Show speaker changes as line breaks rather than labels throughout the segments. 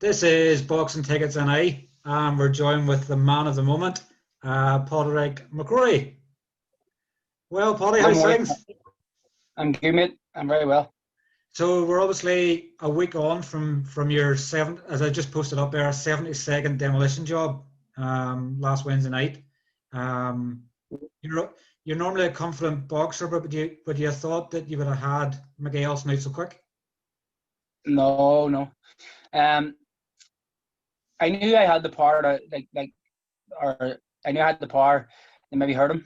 This is Boxing Tickets and we're joined with the man of the moment, Padraig McCrory. Well, Paddy, how's things?
I'm good, mate. I'm very well.
So we're obviously a week on from your as I just posted up there, 72nd demolition job last Wednesday night. You're normally a confident boxer, but would you have thought that you would have had Mickey Ellison out so quick?
No. I knew I had the power to I knew I had the power to maybe hurt him.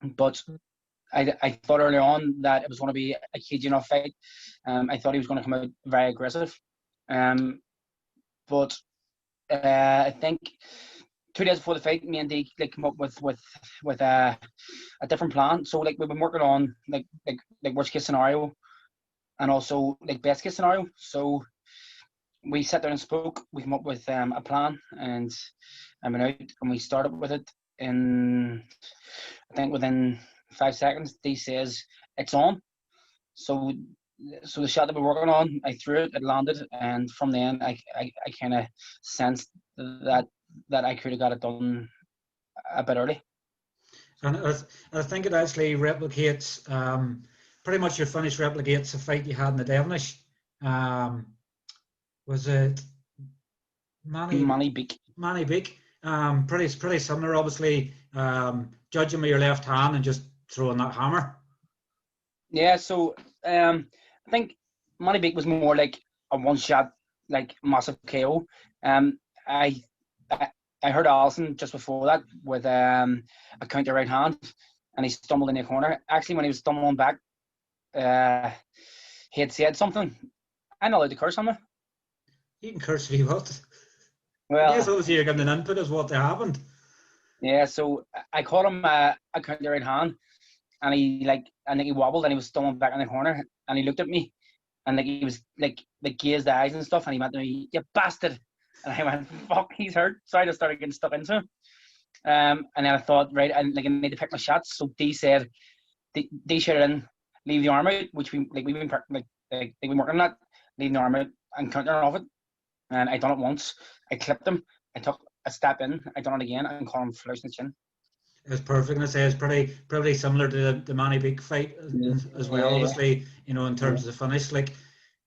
But I thought early on that it was going to be a cagey enough fight. I thought he was going to come out very aggressive. But I think 2 days before the fight, me and Dee came up with a different plan. So we've been working on like worst case scenario and also best case scenario. So we sat down and spoke. We came up with a plan, and I went out and we started with it. I think within 5 seconds, Dee says it's on. So the shot that we're working on, I threw it, it landed, and from then I kind of sensed that I could have got it done a bit early.
And I think it actually replicates, pretty much your finish replicates the fight you had in the Devonish. Was it
Manny Beak?
Manny Beak. Pretty similar, obviously. Judging with your left hand and just throwing that hammer.
Yeah, so I think Manny Beak was more like a one-shot, massive KO. I heard Ellison just before that with a counter right hand, and he stumbled in the corner. Actually, when he was stumbling back, he had said something. I'm not allowed to curse on it.
You can curse if you want.
Well,
I guess obviously you're giving an input as what happened.
Yeah, so I caught him a counter right hand, and he wobbled and he was stumbling back in the corner, and he looked at me, and he was gazed eyes and stuff, and he went to me, "You bastard!" And I went, "Fuck, he's hurt." So I just started getting stuck into him. And then I thought, right, I need to pick my shots. So Dee said, "Dee shouted in, leave the arm out," which we've been working on that, leave the arm out and countering off it. And I done it once. I clipped him. I took a step in. I done it again and caught him flush in the chin.
It's perfect. I say it's pretty similar to the Manny Beak fight as well. Yeah. Obviously, in terms of the finish,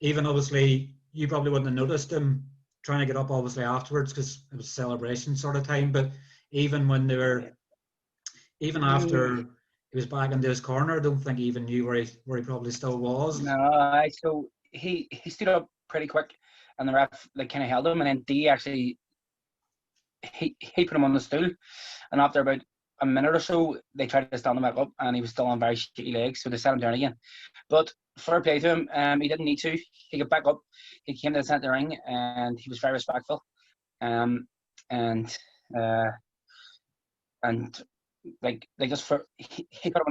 even obviously you probably wouldn't have noticed him trying to get up obviously afterwards because it was celebration sort of time. But even when even after he was back into his corner, I don't think he even knew where he probably still was.
No, so he stood up pretty quick, and the ref kind of held him, and then Dee actually he put him on the stool, and after about a minute or so, they tried to stand him back up, and he was still on very shaky legs, so they set him down again. But fair play to him, he didn't need to. He got back up, he came to the centre ring, and he was very respectful, and he got him out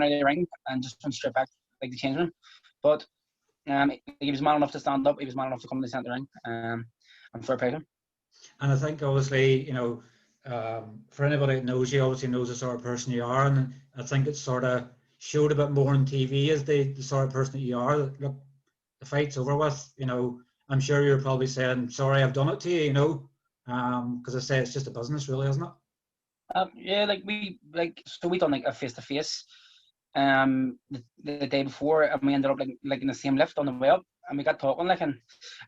of the ring and just went straight back the change room. But he was man enough to stand up. He was man enough to come to the centre ring, and fair play to him.
And I think obviously, for anybody that knows you, obviously knows the sort of person you are, and I think it sort of showed a bit more on TV as the sort of person that you are. Look, the fight's over with. I'm sure you're probably saying, "Sorry, I've done it to you," because I say it's just a business, really, isn't it?
Yeah, we done a face to face. The day before, and we ended up in the same lift on the way up, and we got talking and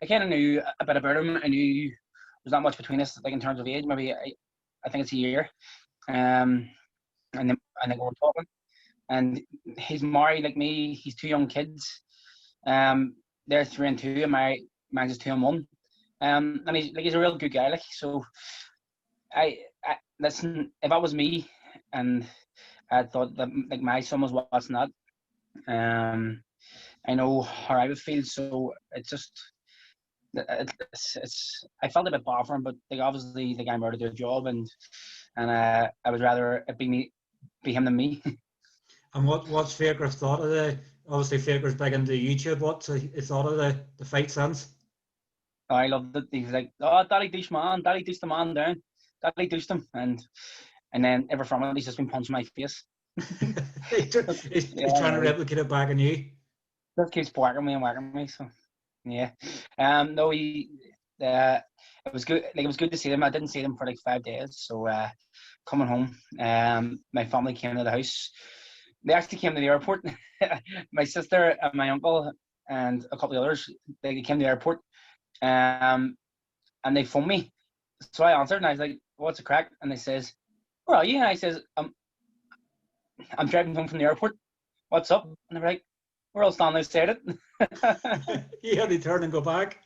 I kind of knew a bit about him. I knew there's not much between us in terms of age. Maybe I think it's a year. And then we were talking, and he's married like me. He's 2 young kids. They're 3 and 2, and mine's just 2 and 1. And he's a real good guy. So I listen. If that was me, and I thought that my son was watching that, I know how I would feel. So I felt a bit bad for him, but obviously the guy murdered their job, and I would rather it be him than me.
And what's Fairground thought of the? Obviously, Fairground's big into YouTube. What's he thought of the fight since?
I loved it. He was like, "Oh, Daddy douche man, Daddy douche the man down, Daddy douched him," and then ever from it, he's just been punching my face.
he's trying to replicate it back on you.
Just keeps whacking me. So yeah. No, it was good. Like, it was good to see them. I didn't see them for like 5 days. So coming home, my family came to the house. They actually came to the airport. My sister and my uncle and a couple of others. They came to the airport, and they phoned me. So I answered, and I was like, "What's the crack?" And they says, "Where are you?" And I says, I'm driving home from the airport. What's up?" And they were like, "We're all standing outside it."
You had to turn and go back.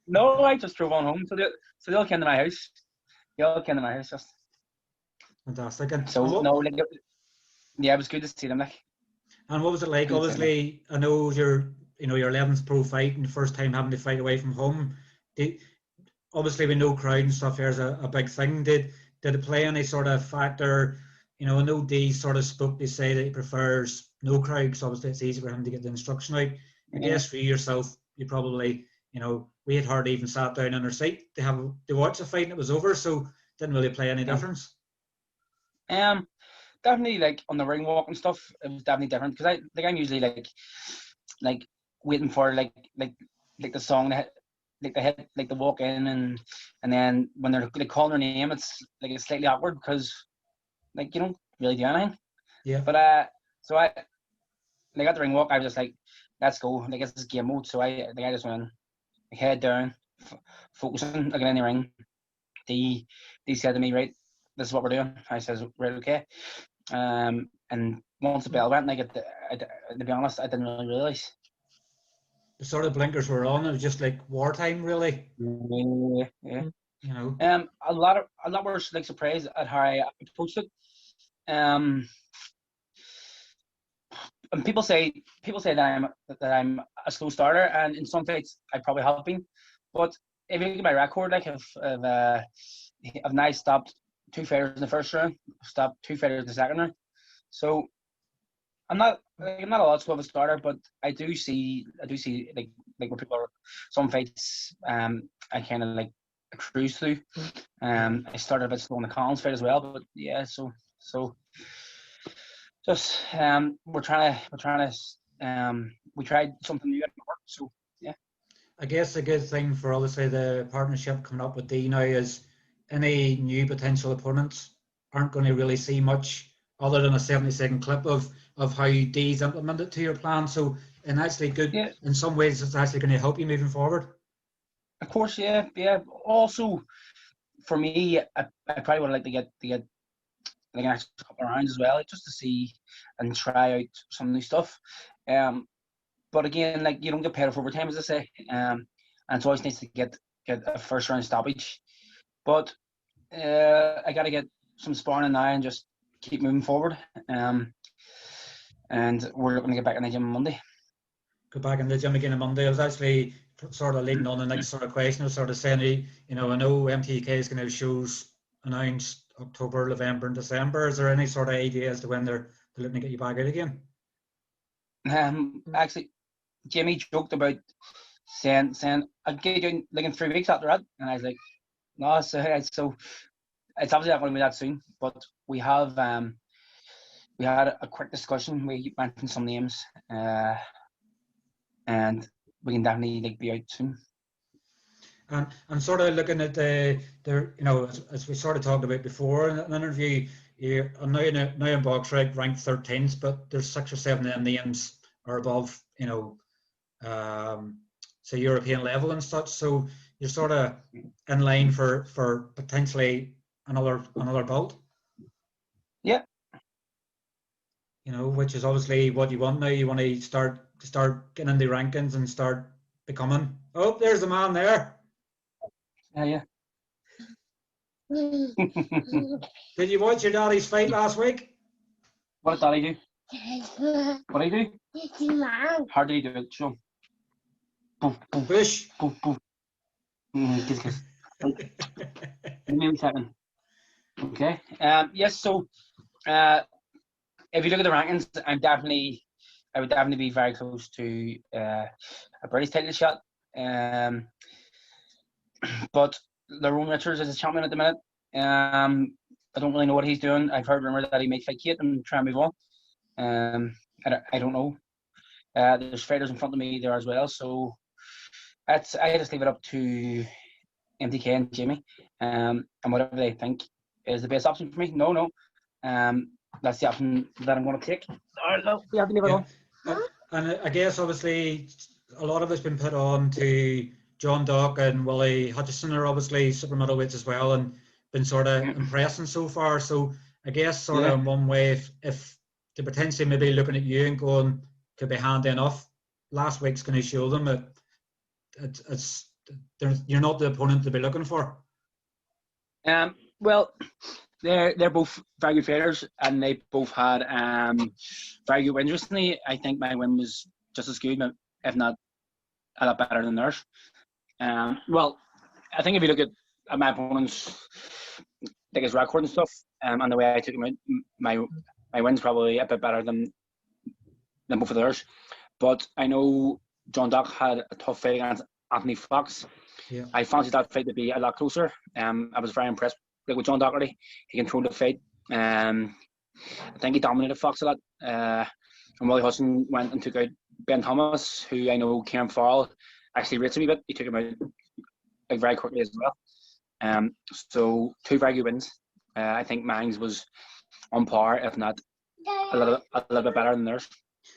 No, I just drove on home. So they all came to my house. They all came to my house just.
Fantastic. And
So no, like, yeah, it was good to see them. Like.
And what was it like? Obviously, I know your 11th pro fight and the first time having to fight away from home. Obviously, with no crowd and stuff, here's a big thing. Did it play any sort of factor? I know D sort of spoke to say that he prefers no crowd because obviously it's easy for him to get the instruction out. I guess for yourself, you probably, we had hardly even sat down in our seat to watch the fight and it was over, so didn't really play any difference.
Definitely, like, on the ring walk and stuff, it was definitely different because I'm usually like waiting for like the song that they hit like the walk in and then when they're like calling their name, it's slightly awkward because like you don't really do anything.
Yeah.
But so I like at the ring walk, I was just like, let's go. Like, it's this game mode, so I just went like, head down, focusing, looking in the ring. They said to me, right, this is what we're doing. I says, right, okay. And once the bell went, to be honest, I didn't really realise.
The sort of blinkers were on. It was just like wartime, really.
Yeah. A lot were like surprised at how I approached it. And people say that I'm a slow starter, and in some fights I probably have been. But if you look at my record, like I've now stopped 2 fighters in the first round, stopped 2 fighters in the second round. So I'm not a lot slow of a starter, but I do see like where people are some fights I kind of like cruise through. I started a bit slow in the Collins fight as well, but yeah, so just we tried something new at work, so yeah.
I guess a good thing for obviously the partnership coming up with D now is any new potential opponents aren't going to really see much other than a 70-second clip of how D's implemented to your plan. So, and actually good, in some ways, it's actually going to help you moving forward.
Of course, yeah. Also, for me, I probably would like to get like an extra couple of rounds as well, just to see and try out some new stuff. But again, like, you don't get paid for overtime, as I say. And it's always nice to get a first round stoppage. But I got to get some sparring now and just keep moving forward. And we're looking to get back in the gym on Monday.
Go back in the gym again on Monday. I was actually sort of leading on the next sort of question. I was sort of saying, I know MTK is going to have shows announced October, November, and December. Is there any sort of idea as to when they're looking to get you back out again?
Actually, Jimmy joked about saying I'll get you in, like, in 3 weeks after that, and I was like, no, so it's obviously not going to be that soon. But we had a quick discussion. We went through some names, and we can definitely be out soon.
And sort of looking at as we sort of talked about before in an interview, you're now in box ranked 13th, but there's 6 or 7 of them names are above, say European level and such. So you're sort of in line for potentially another belt.
Yeah.
Which is obviously what you want now. You want to start getting in the rankings and start becoming. Oh, there's the man there.
Yeah.
Did you watch your daddy's fight last week?
What did Daddy do? What did he do? How did he do it? Show.
Push.
Give me a second. Okay. Yes. So, if you look at the rankings, I would definitely be very close to a British title shot. But Lerone Richards is a champion at the minute. I don't really know what he's doing. I've heard rumors that he may fight Kate and try and move on. I don't know. There's fighters in front of me there as well, so I just leave it up to MTK and Jamie, and whatever they think is the best option for me. No. That's the option that I'm going to take. No, we have to leave it on.
And I guess obviously a lot of it's been put on to John Dock and Willie Hutchison are obviously super middleweights as well and been sort of impressing so far. So I guess sort of in one way, if they're potentially maybe looking at you and going, could be handy enough, last week's going to show them that you're not the opponent to be looking for.
Well, they're both very good fighters, and they both had very good wins recently. I think my win was just as good, if not a lot better than theirs. Well, I think if you look at my opponent's like his record and stuff, and the way I took him out, my win's probably a bit better than both of theirs. But I know John Dock had a tough fight against Anthony Fox.
Yeah.
I fancied that fight to be a lot closer. I was very impressed with John Doherty. He controlled the fight. I think he dominated Fox a lot. And Willie Hudson went and took out Ben Thomas, who I know Kieran Farrell actually rates a wee bit. He took him out like, very quickly as well. So 2 very good wins. I think mine was on par, if not a little bit better than theirs.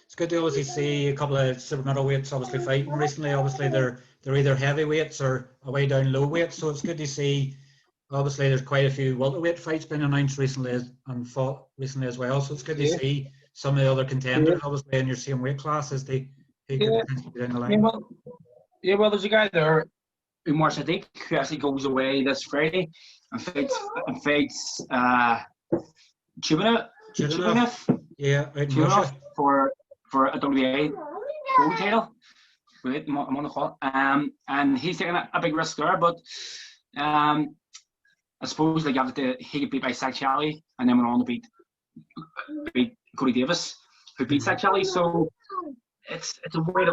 It's good to obviously see a couple of super middleweights obviously fighting recently. Obviously they're either heavyweights or away down low weights. So it's good to see. Obviously there's quite a few welterweight fights been announced recently and fought recently as well. So it's good to see some of the other contenders obviously in your same weight class as they could potentially be down the line.
Well, there's a guy there, Umar Sadiq, who actually goes away this Friday and fights Chubanov.
Yeah, out in Russia.
For a WBA gold title. Wait, I'm on the call. And he's taking a big risk there, but I suppose like he could beat by Zach Chaley and then went on to beat Cody Davis, who beat Zach Chaley. So it's a wide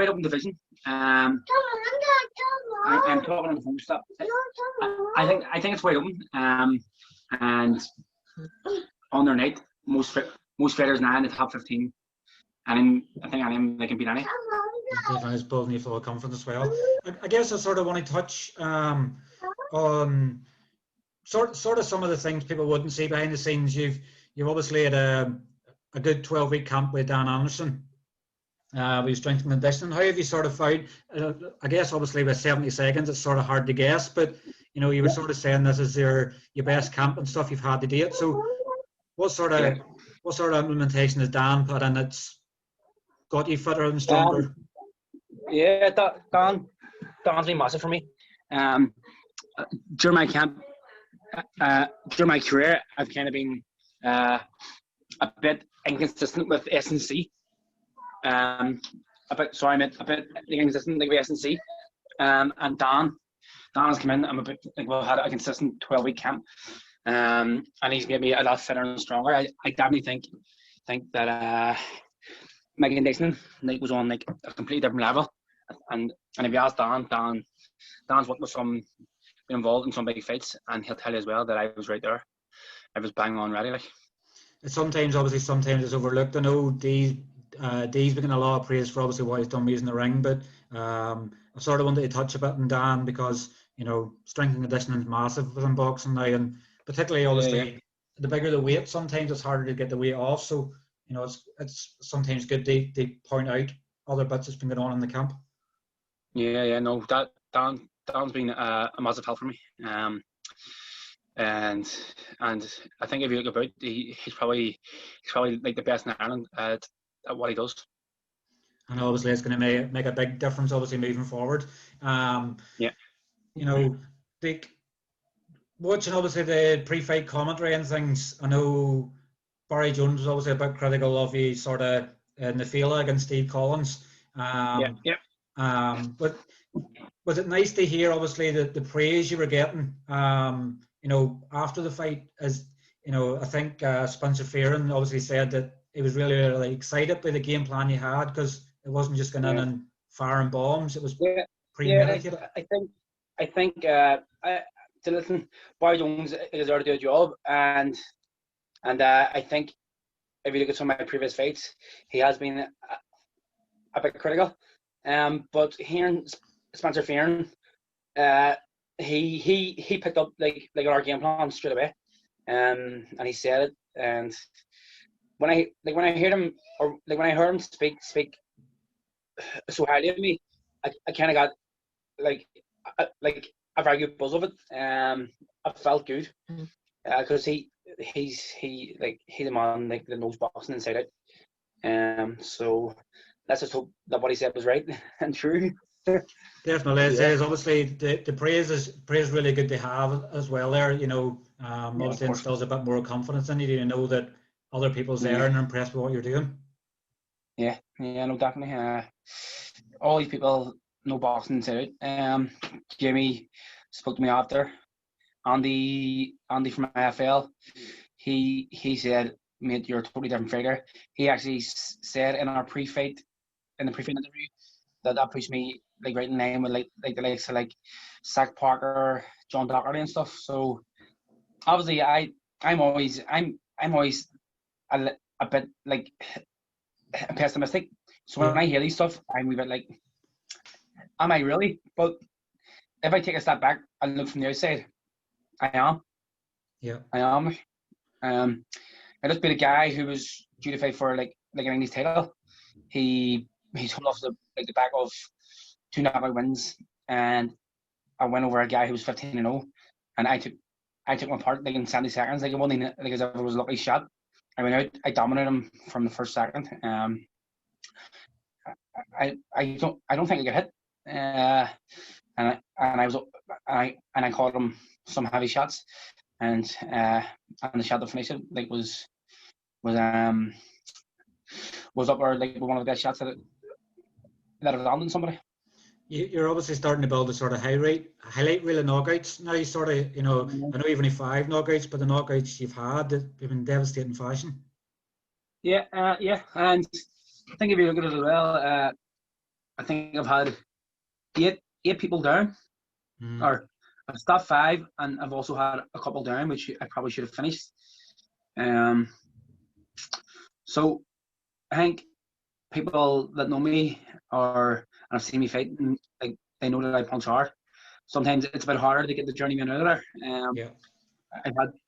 open division. I'm talking on the phone stuff. I think it's wide open. And on their night, most fighters now in the top 15, and I think any of them they can beat any.
Definitely is building you full of confidence as well. I guess I sort of want to touch on sort of some of the things people wouldn't see behind the scenes. You've obviously had a good 12-week camp with Dan Anderson. With strength and conditioning. How have you sort of found? I guess obviously with 70 seconds, it's sort of hard to guess, but you were sort of saying this is your best camp and stuff you've had to date. So what sort of implementation has Dan put in that's got you fitter and stronger?
Dan's been massive for me. During my camp, during my career, I've kind of been a bit inconsistent with S&C. A bit inconsistent with S&C. And Dan has come in. We've had a consistent 12-week camp. And he's made me a lot fitter and stronger. I definitely think that my conditioning was on like a completely different level. And if you ask Dan's worked with been involved in some big fights, and he'll tell you as well that I was right there. I was bang on ready. Like.
Sometimes it's overlooked. I know Dee's been getting a lot of praise for obviously what he's done using the ring, but I sort of wanted to touch a bit on Dan because strength and conditioning is massive within boxing now, and particularly obviously the bigger the weight, sometimes it's harder to get the weight off. So it's sometimes good to point out other bits that's been going on in the camp.
No, that Dan's been a massive help for me. And I think if you look about, he's probably like the best in Ireland at what he does.
And obviously it's going to make a big difference obviously moving forward. Like watching obviously the pre-fight commentary and things, I know Barry Jones was obviously a bit critical of you sort of in the field against Steve Collins. But was it nice to hear obviously the praise you were getting after the fight? As I think Spencer Fearon obviously said that he was really, really excited by the game plan you had because it wasn't just going in and firing bombs, it was premeditated.
I think listen, Barry Jones is there to do a job, and I think if you look at some of my previous fights, he has been a bit critical. But hearing Spencer Fearon he picked up like our game plan straight away, and he said it. And when I heard him, or like when I heard him speak so highly of me, I kind of got like a very good buzz of it. I felt good because he's a man like that knows boxing inside out. So let's just hope that what he said was right and true.
Definitely, is obviously the praise is really good to have as well. There, you know, obviously instills a bit more confidence in you. You know that other people's there and are impressed with what you're doing.
Yeah, no, definitely. All these people know boxing inside out. Jimmy spoke to me after. Andy from AFL, he said, "Mate, you're a totally different fighter." He actually said in the pre-fight interview that pushed me like right in line with like the likes of like Zach Parker, John Doherty and stuff. So obviously I'm always a bit like pessimistic. So when I hear these stuff, I'm a bit like, am I really? But if I take a step back and look from the outside, I am.
Yeah.
I am. I just beat a guy who was due to fight for like an English title. He's coming off the back of 2 knockout wins, and I went over a guy who was 15-0, and I took my part like in 70 seconds. Like it wasn't like as if it was a lucky shot. I went out, I dominated him from the first second. I don't think I got hit. And I caught him some heavy shots, and the shot that finished it like was up there like one of the best shots that I've landed on somebody.
You're obviously starting to build a sort of highlight reel of knockouts now. You sort of, you know, I know you've only 5 knockouts, but the knockouts you've had have been devastating fashion.
Yeah, and I think if you look at it as well, I think I've had eight people down, or I've stopped 5, and I've also had a couple down, which I probably should have finished. So I think people that know me and have seen me fight, like they know that I punch hard. Sometimes it's a bit harder to get the journeyman out of there.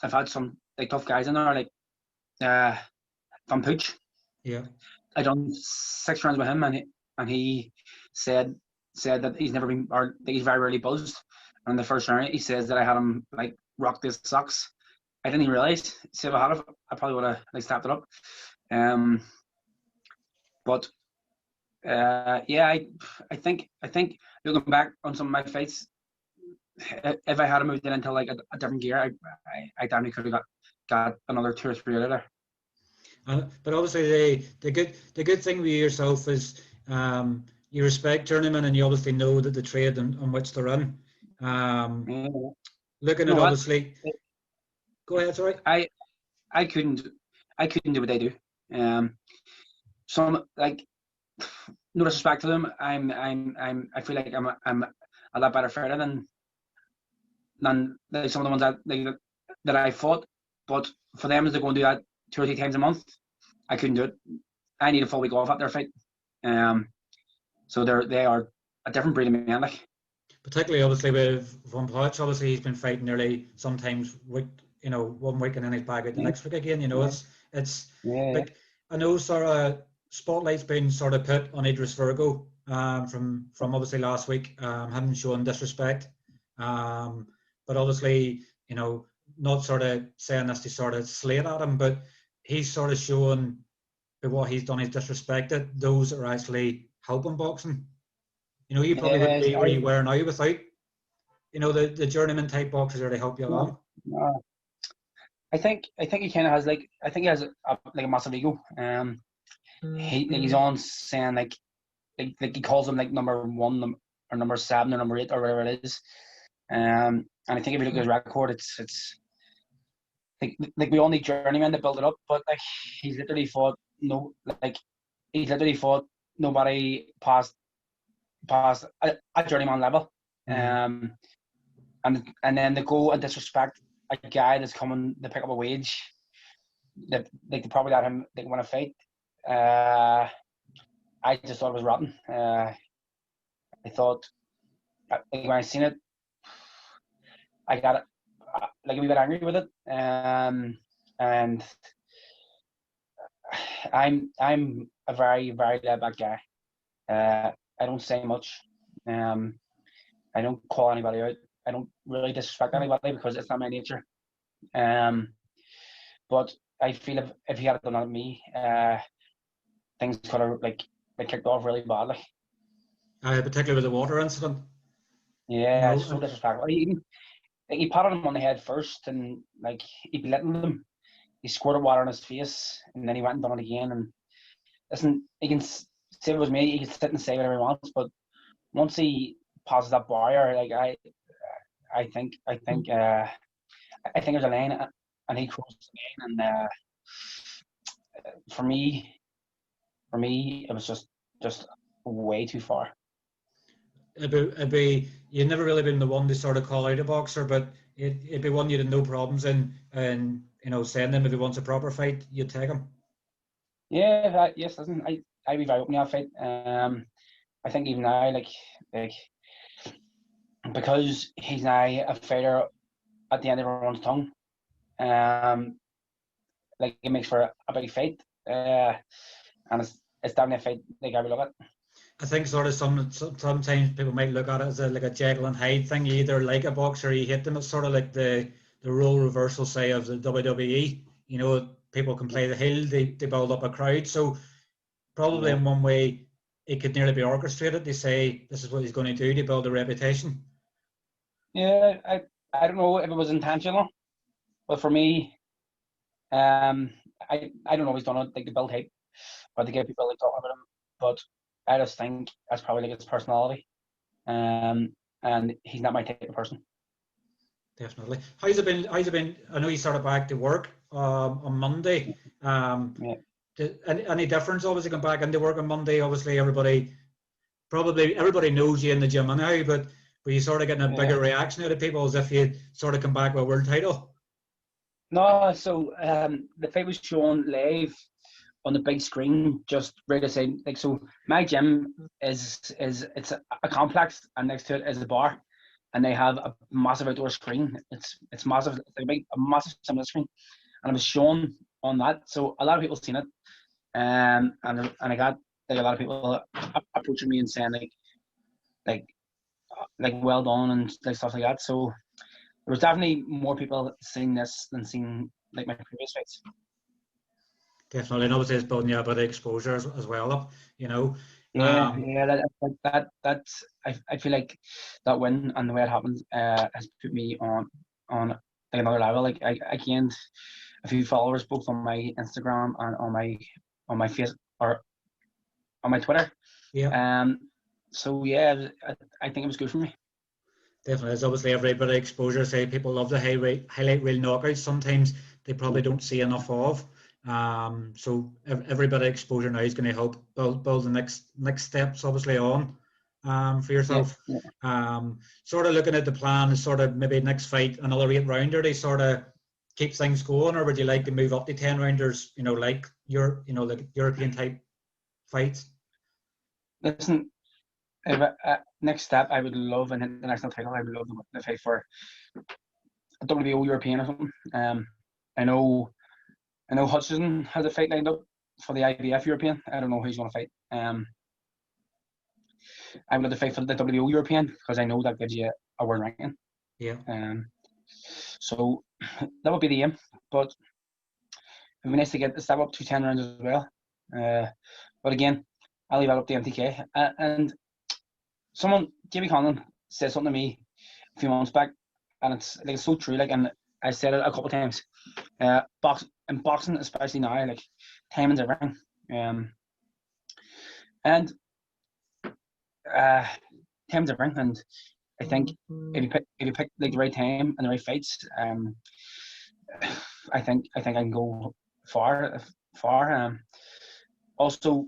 I've had some like tough guys in there, like Van Pooch.
Yeah.
I done 6 rounds with him, and he said that he's never been, or that he's very rarely buzzed. And the first round, he says that I had him like rock his socks. I didn't even realize. See, if I had it, I probably would have like snapped it up. But I think looking back on some of my fights, if I had moved it into like a different gear, I definitely could have got another 2 or 3 out of there.
But obviously the good thing with yourself is you respect journeymen, and you obviously know that the trade on which they're in. Looking at obviously, go ahead. Sorry.
I couldn't do what they do. Some like, no disrespect to them, I feel like I'm a lot better fighter than some of the ones that I fought. But for them, as they're going to do that 2 or 3 times a month, I couldn't do it. I need a full week off after a fight. So they are a different breed of man, like.
Particularly, obviously, with Von Potch, obviously he's been fighting nearly sometimes week, 1 week and then he's back out the next week again. It's like, I know sort of spotlight's been sort of put on Idris Virgo from obviously last week, having shown disrespect, but obviously not sort of saying this to sort of slate at him, but he's sort of showing that what he's done is disrespected those that are actually helping boxing. You probably wouldn't be where you were now without, the journeyman type boxers there to help you along.
I think he kind of has like, I think he has a massive ego. He's on saying like he calls him like number 1 or number 7 or number 8 or whatever it is. And I think if you look at his record, it's like we all need journeymen to build it up, but like he's literally fought nobody past a journeyman level. And then they go and disrespect a guy that's coming to pick up a wage. They probably let him win a fight. I just thought it was rotten. I thought when I seen it, I got it, like a wee bit angry with it, and I'm a very, very laid back guy. I don't say much. I don't call anybody out. I don't really disrespect anybody because it's not my nature. But I feel if he had done that to me, things could have like kicked off really badly.
Particularly with the water incident.
Yeah, so disrespectful. He patted him on the head first, and like he belittled him. He squirted water on his face, and then he went and done it again. And listen, he can say it was me. He can sit and say whatever he wants, but once he passes that barrier, like I think there's a line, and he crossed the line. And for me, it was just way too far.
It'd be you've never really been the one to sort of call out a boxer, but it'd be one you'd have no problems in, and saying him if he wants a proper fight, you'd take him.
Yeah, yes, listen, I'd be very open to that fight. I think even now, like because he's now a fighter at the end of everyone's tongue, like it makes for a big fight, and it's definitely a fight like I would look at.
I think sort of sometimes people might look at it as like a Jekyll and Hyde thing. You either like a boxer or you hate them. It's sort of like the role reversal, say, of the WWE. People can play the heel, they build up a crowd. So probably in one way, it could nearly be orchestrated. They say this is what he's going to do to build a reputation.
Yeah, I don't know if it was intentional, but for me, I don't know if he's done it like to build hype or to get people like talking about him, but I just think that's probably like his personality, and he's not my type of person.
Definitely. How's it been? I know you started back to work on Monday. Any difference? Obviously, come back into work on Monday. Obviously, everybody knows you in the gym now, but were you sort of getting a bigger reaction out of people as if you sort of come back with a world title?
No, so the fight was shown live on the big screen, just right outside. Like, so my gym it's a complex, and next to it is a bar, and they have a massive outdoor screen. It's massive, a massive cinema screen, and it was shown on that. So a lot of people seen it, and I got like a lot of people approaching me and saying like well done and like stuff like that. So there was definitely more people seeing this than seeing like my previous fights.
Definitely, and obviously it's building you a bit of exposure as well,
That's I feel like that win and the way it happened has put me on like another level. Like I gained a few followers both on my Instagram and on my face or on my Twitter.
Yeah.
So yeah, I think it was good for me.
Definitely, it's obviously every bit of exposure. Say people love the highlight reel knockouts. Sometimes they probably don't see enough of. So every bit of exposure now is going to help build the next steps, obviously, on for yourself. Sort of looking at the plan, sort of maybe next fight another 8-rounder to sort of keep things going, or would you like to move up to 10-rounders? Like like European type fights.
Listen, if next step, I would love an international title. I would love the fight for a WBO European or something. I know Hutchinson has a fight lined up for the IBF European. I don't know who he's going to fight. I would love to fight for the WBO European because I know that gives you a world ranking.
Yeah.
So that would be the aim. But it'd be nice to get the step up to 10 rounds as well. But again, I'll leave that up to MTK. And someone, Jamie Conlon, said something to me a few months back, and it's so true. Like, and I said it a couple of times. Boxing, especially now, like timing's everything. And timing's everything. And I think if you pick like the right time and the right fights, I think I can go far. Also,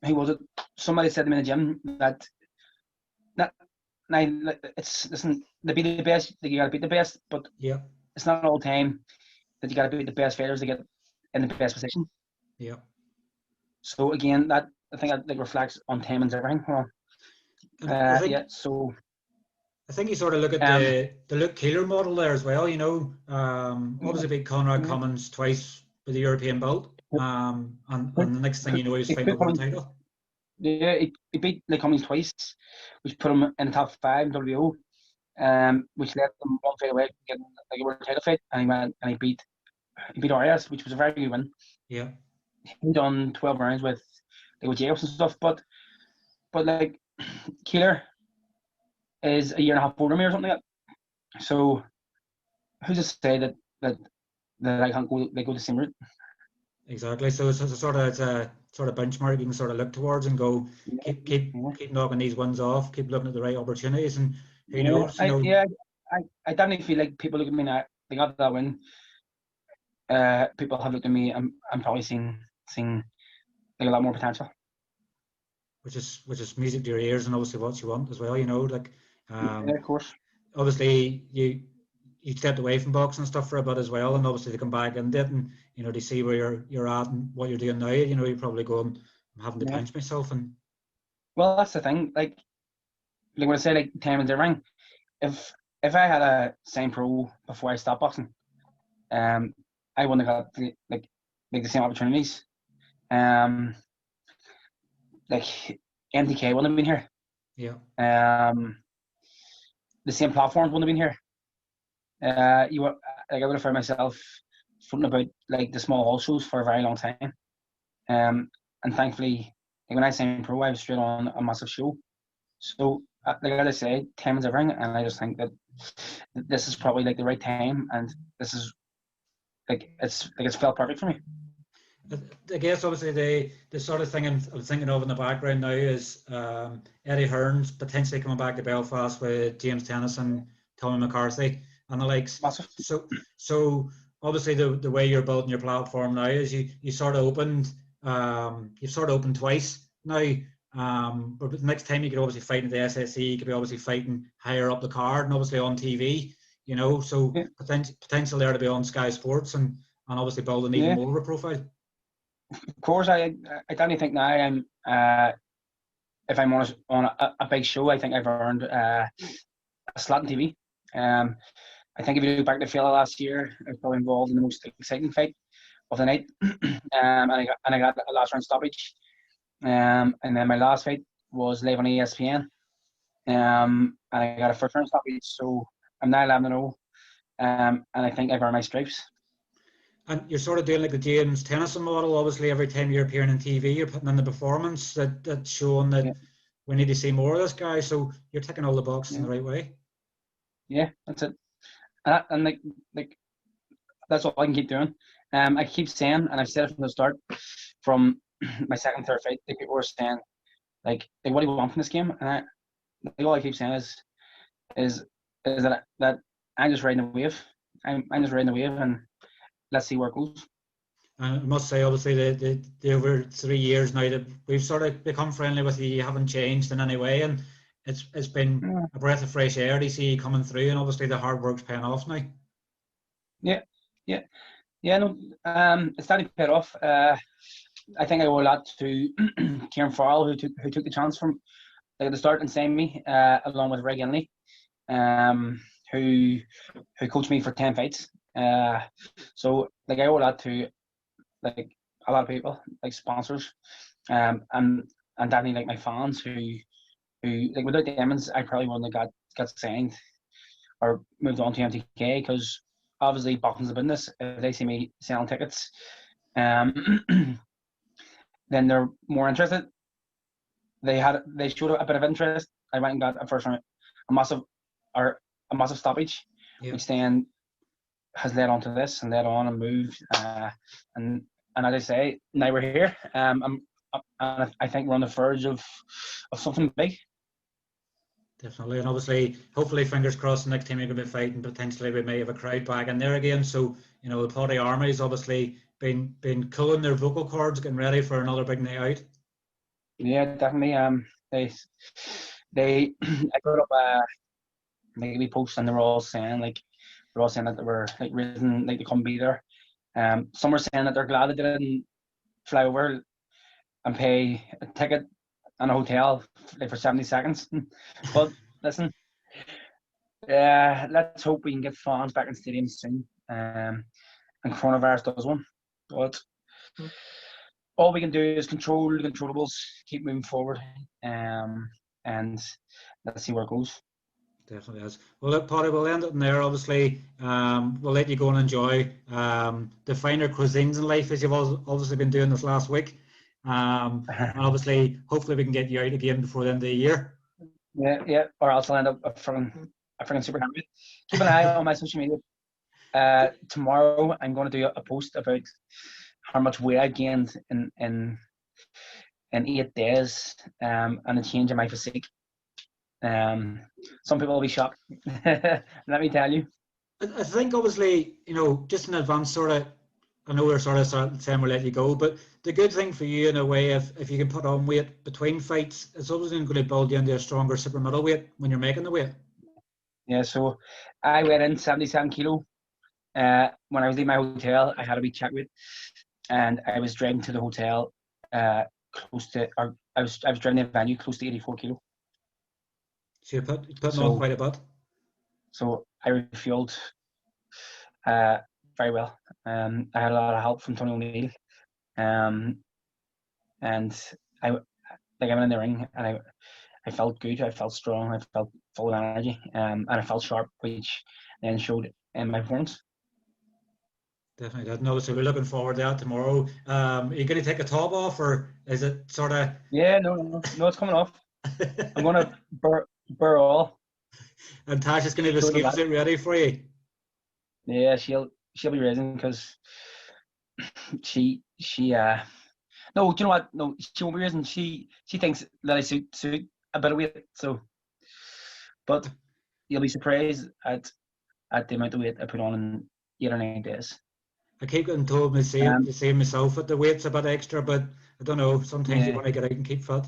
who was it? Somebody said to me in the gym that listen, to be the best, you gotta beat the best, but it's not all the time that you gotta beat the best fighters to get in the best position.
Yeah.
So again, that I think that like reflects on timing and everything. So
I think you sort of look at the Luke Keeler model there as well. You know, obviously beat Conrad Cummins twice with the European belt, and the next thing you know, he's fighting over the title.
Yeah, he beat Luke Cummins twice, which put him in the top 5 in WO, which led them one fight away getting like a world title fight, and he went and he beat Arias, which was a very good win.
Yeah,
he done 12 rounds with Jacobs and stuff, but like Keeler is a year and a half older than me or something like that. So who's to say that I can't go the same route?
Exactly. So it's a sort of benchmark you can sort of look towards and go keep knocking these ones off, keep looking at the right opportunities, and who knows?
I definitely feel like people look at me now. They got that win. People have looked at me. I'm probably seeing like a lot more potential.
Which is music to your ears, and obviously what you want as well. You know, like
of course.
Obviously you stepped away from boxing and stuff for a bit as well, and obviously to come back and it, and you know, to see where you're at and what you're doing now. You know, you're probably going, I'm having to pinch myself. And
well, that's the thing. Like when I say like time in the ring, if I had a signed pro before I stopped boxing, I wouldn't have got the same opportunities. Like MTK wouldn't have been here.
Yeah.
The same platforms wouldn't have been here. I would have found myself floating about like the small hall shows for a very long time. And thankfully, like when I signed pro, I was straight on a massive show. So, like I say, time is everything, and I just think that this is probably like the right time, and this is it's felt perfect for me.
I guess obviously the sort of thing I'm thinking of in the background now is Eddie Hearn's potentially coming back to Belfast with James Tennyson, Tommy McCarthy, and the likes.
Massive.
So obviously the way you're building your platform now is you sort of opened you've sort of opened twice now. But the next time you could obviously fight in the S&C, you could be obviously fighting higher up the card and obviously on TV. You know, so potential there to be on Sky Sports and obviously building even more of a profile.
Of course, I don't think now I'm if I'm on a big show, I think I've earned a slot in TV. I think if you look back to Fairrell last year, I was probably involved in the most exciting fight of the night, and I got a last round stoppage. And then my last fight was live on ESPN, and I got a first round stoppage. So I'm now 11-0, and I think I've earned my stripes.
And you're sort of doing like the James Tennyson model. Obviously, every time you're appearing on TV, you're putting in the performance that's showing that we need to see more of this guy. So you're ticking all the boxes in the right way.
Yeah, that's it. And like that's all I can keep doing. I keep saying, and I've said it from the start, from my second, third fight, people were saying, like what do you want from this game? And all I keep saying is that I'm just riding the wave. I'm just riding the wave, and let's see where it goes.
And I must say, obviously, the over 3 years now that we've sort of become friendly with you, you haven't changed in any way, and it's been a breath of fresh air to see you coming through, and obviously the hard work's paying off now.
No, it's starting to pay off. I think I owe a lot to Kieran Farrell, who took the chance from at the start and signed me, along with Ginley, who coached me for 10 fights. So like I owe a lot to like a lot of people, like sponsors, and definitely like my fans who like without the Emmons, I probably wouldn't have got signed or moved on to MTK, because obviously boxing's a business. If they see me selling tickets, then they're more interested. They showed a bit of interest. I went and got a massive stoppage, which then has led on to this and led on and moved. And as I say, now we're here. I think we're on the verge of something big.
Definitely, and obviously, hopefully, fingers crossed, the next time you're going to be fighting, potentially we may have a crowd back in there again. So, you know, the Paddy Army's obviously been cooling their vocal cords, getting ready for another big night out.
Yeah, definitely. I put up a maybe post, and they're all saying that they were like risen, like they couldn't be there. Some were saying that they're glad they didn't fly over and pay a ticket and a hotel like for 70 seconds. But listen, Let's hope we can get fans back in stadiums soon. And coronavirus does one. But all we can do is control the controllables, keep moving forward, and let's see where it goes.
Definitely is. Well, look, Paddy, we'll end it in there. Obviously, we'll let you go and enjoy the finer cuisines in life, as you've obviously been doing this last week. And obviously, hopefully, we can get you out again before the end of the year.
Yeah. Or else I'll end up a freaking super happy. Keep an eye on my social media. Tomorrow, I'm going to do a post about how much weight I gained in 8 days, and the change in my physique. Some people will be shocked. Let me tell you.
I think obviously, just in advance, sort of, I know we're sort of saying we'll let you go, but the good thing for you in a way, if you can put on weight between fights, it's obviously going to build you into a stronger super middleweight when you're making the weight.
Yeah, so I weighed in 77 kilo. When I was leaving my hotel, I had a wee check weight, and I was driving to the hotel close to, or I was driving the venue close to 84 kilo.
So you're putting on quite a bit. So
I refueled very well. I had a lot of help from Tony O'Neill, and I'm in the ring, and I felt good. I felt strong. I felt full of energy, and I felt sharp, which then showed in my performance. Definitely did.
No, so we're looking forward to that tomorrow. Are you going to take a top off, or is it sort of?
Yeah, no, it's coming off. I'm going to burr all.
And Tasha's going to have the skill set ready for you.
Yeah, she'll be raising, because she no, do you know what? No, she won't be raising. She thinks that I suit a bit of weight. So, but you'll be surprised at the amount of weight I put on in 8 or 9 days.
I keep getting told the same myself, that the weight's a bit extra, but I don't know. Sometimes you want to get out and keep fit.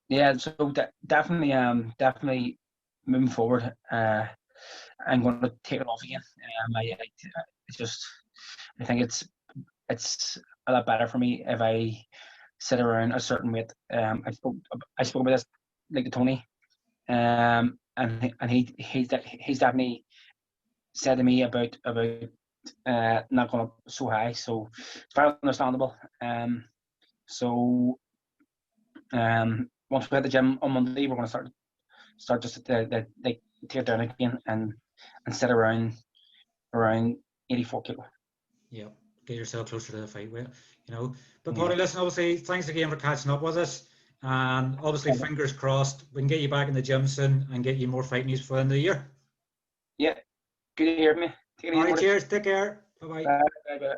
Yeah, so definitely moving forward. I'm going to take it off again. I think it's a lot better for me if I sit around a certain weight. I spoke about this like to Tony, and he's definitely said to me about not going up so high. So it's very understandable. Once we hit the gym on Monday, we're going to start just the tear down again and sit around 84 kilo.
Yeah, get yourself closer to the fight weight, But Paddy, listen, obviously, thanks again for catching up with us, and obviously, fingers crossed, we can get you back in the gym soon and get you more fight news for the end of the year.
Yeah, good to hear from you.
All right, cheers. Take care. Bye-bye.
Bye.